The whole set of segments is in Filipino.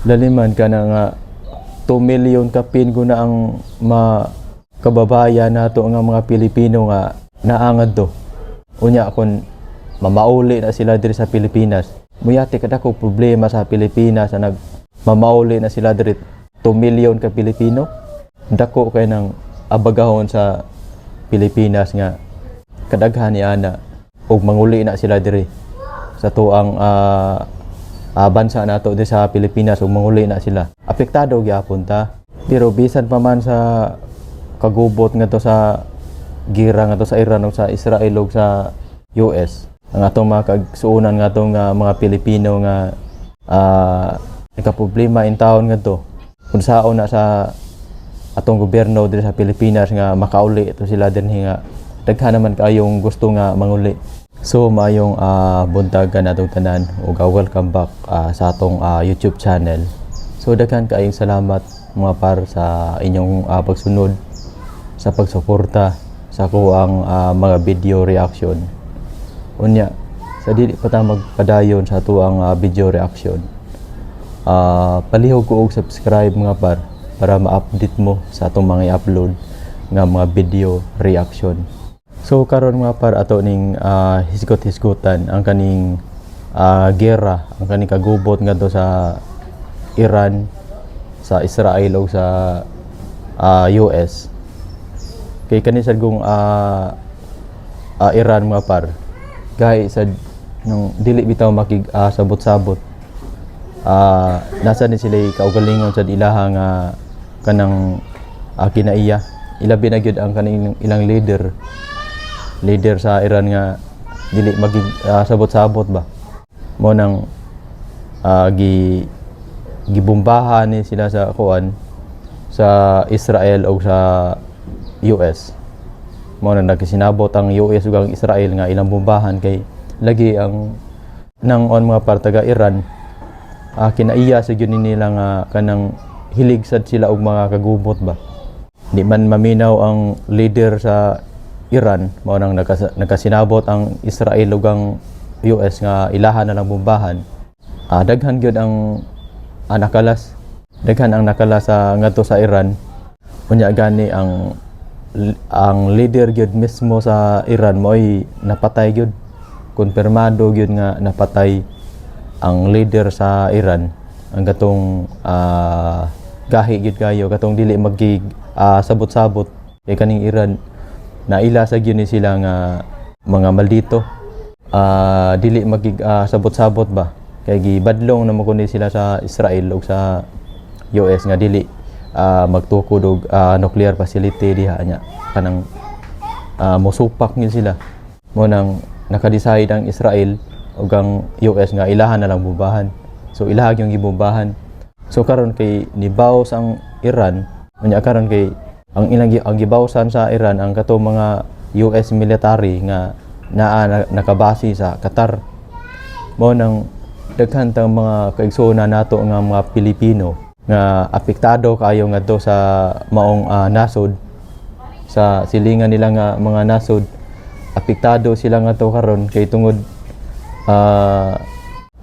Laliman ka na nga 2 million kapin ko na ang kababayan nato nga mga Pilipino nga naangad do. Unya kon mamauli na sila diri sa Pilipinas. Muyati kada ko problema sa Pilipinas na mamauli na sila diri 2 million ka Pilipino. Dako kay nang abagahon sa Pilipinas nga kadaghan ni ana ug manguli na sila diri sa tuang bansa nato di sa Pilipinas ug manguli na sila. Apektado gyapon ta. Pero bisan pa man sa kagubot nga to sa gira nga to sa Iran ug sa Israel ug sa US, ang atong mga kagsuunan nga tong mga Pilipino nga nagkaproblema in taon nga to kung saon na sa atong gobyerno diri sa Pilipinas nga makauli ito sila dinhi nga daghan naman kayong gusto nga manguli. So maayong buntagan natong tanan ug welcome back sa atong YouTube channel. So daghan kaayong salamat mga par sa inyong pagsunod, sa pagsuporta sa kuang mga video reaction. Unya sa dili pa ta magpadayon sa tuang video reaction, palihog ko og subscribe mga par para ma-update mo sa atong mga i-upload nga mga video reaction. So karon mga par ato ning hisgot-hisgotan ang kaning gera, ang kaning kagubot ngadto sa Iran, sa Israel o sa US. Kay kani sad kung Iran mga par gahi sa nung dili bitaw makig sabot-sabot. Nasa ni sila kaugalingon sa ilaha nga kanang kinaiya. Ilabi na gyud ang kaning ilang leader sa Iran nga dili magig sabot-sabot ba. Mo nang gibombahan ni sila sa kuan sa Israel o sa US. Mo nang nagsinabot ang US ug ang Israel nga ilang bombahan kay lagi ang nang on mga partaga Iran kinaiya sa gyud nila nga kanang hilig sad sila og mga kagubot ba. Di man maminaw ang leader sa Iran mao nang nakasinabot ang Israel ug ang US nga ilahan na lang bombahan. Daghan gyud ang nakalas. Daghan ang nakalas ngadto sa Iran. Unya gani ang leader gyud mismo sa Iran mo'y napatay gyud. Konfirmado gyud nga napatay ang leader sa Iran. Ang katong gahi gyud kayo katong dili magig sabot-sabot kay kaning Iran naila sa gyud ni sila nga mga maldito. Dili magig sabot-sabot ba kay gibadlong na mo kundi sila sa Israel ug sa US nga dili magtukod og nuclear facility diha nya kanang mosupak gyud sila. Mo nang nakadecide ang Israel ug ang US nga ilahan na lang bombahan. So ilaha yung gibombahan. So karon kay nibaws ang Iran, unya karon kay ang gibawsan sa Iran ang katong mga US military nga nakabase sa Qatar. Mo nang daghan tang mga kaigsoona nato nga mga Pilipino nga apektado kayo ngadto sa maong nasod, sa silingan nila nga mga nasod. Apektado sila ngadto karon kay tungod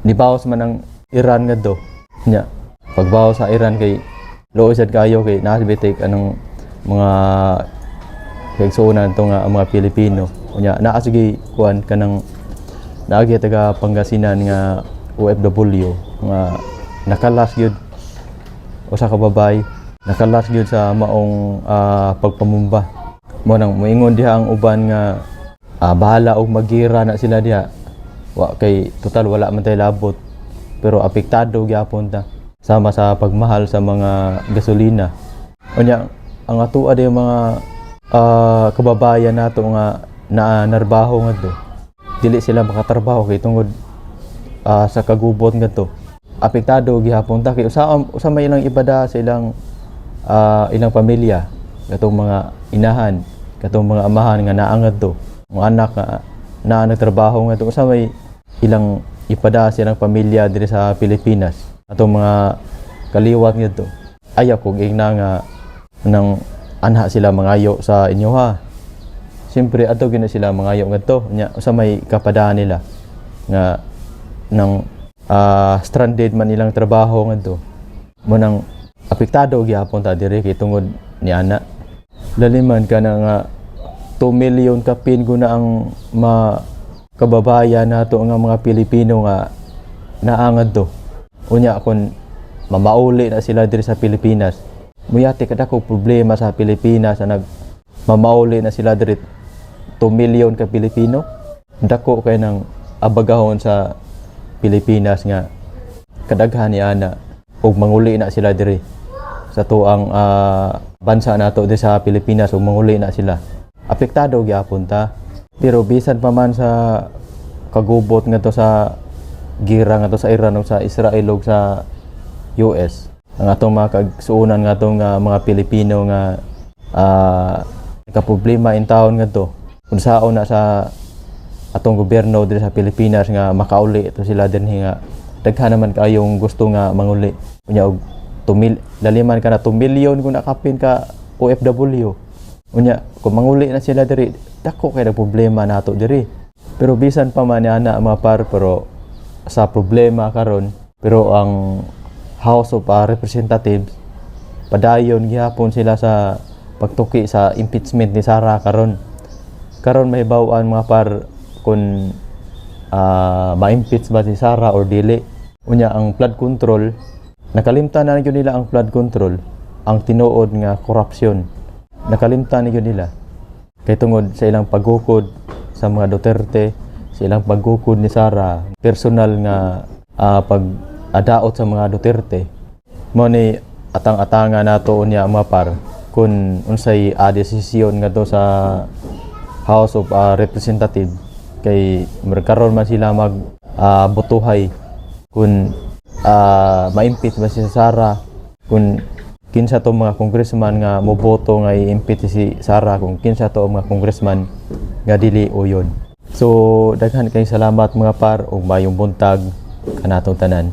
nibawas man ang Iran ngadto nya pagbawas sa Iran kay luoy sad kayo kay nabitik anong mga kaigsoona to nga mga Pilipino. Unya naa sige kuan kanang naagi taga Pangasinan nga OFW nga nakalas gyud usa ka babay nakalas gyud sa maong pagpamumba. Mo nang moingon diha ang uban nga bahala og magira na sila diha. Wa kay total wala man tay labot pero apektado gyapon ta sama sa pagmahal sa mga gasolina. Unya ang atoa diha mga kababayan nato nga narbaho ngadto dili sila makatrabaho kay tungod sa kagubot ngadto. Apektado gihapon ta kay usa may ilang ibada sa ilang pamilya katong mga inahan, katong mga amahan nga naangad to, mga anak nga nagtrabaho ngadto usa may ilang ipada sa ilang pamilya diri sa Pilipinas. Atong mga kaliwat ngadto ayaw kog igna nga nang anha sila mangayo sa inyo ha. Siyempre ato gina sila mangayo ngadto nya usa may kapadaan nila nga nang stranded man ilang trabaho ngadto mo nang apektado gyapon ta diri kay tungod ni ana. Laliman ka na nga 2 million ka pin na ang kababayan nato nga mga Pilipino nga naangad to. Unya kun mamauli na sila diri sa Pilipinas. Muyati kada ko problema sa Pilipinas na mamauli na sila diri 2 million ka Pilipino. Dako kay nang abagahon sa Pilipinas nga kadaghan ni ana ug manguli na sila diri sa tuang bansa nato diri sa Pilipinas ug manguli na sila. Apektado gyapon ta. Pero bisan pa man sa kagubot nga to sa gira nga to sa Iran ug sa Israel ug sa US, ang atong mga kagsuunan nga tong mga Pilipino nga nagka-problema in taon nga to kung saon na sa atong gobyerno diri sa Pilipinas nga makauli ito sila dinhi nga daghan naman kayong gusto nga manguli unya og laliman ka na 2 million kung nakapin ka OFW unya kung manguli na sila diri dako kay problema nato diri. Pero bisan pa man ana mga par pero sa problema karon pero ang House of Representatives padayon gihapon sila sa pagtuki sa impeachment ni Sara karon may bawaan mga par kung ma-impeach ba si Sara or dili. Unya ang flood control nakalimtan na gyud nila ang flood control, ang tinuod nga korupsyon nakalimtan na gyud nila kay tungod sa ilang paghukod sa mga Duterte, sa ilang paghukod ni Sara, personal nga pag-adaot sa mga Duterte. Mo ni atang-atanga nato unya mga par kung unsay desisyon nga to sa House of Representatives kay magkaroon man sila botohay kung ma-impeach ba si Sara, kung kinsa to mga congressman nga moboto nga i-impeach si Sara, kung kinsa to mga congressman nga dili o yun. So daghan kay salamat mga par ug mayong buntag kanatong tanan.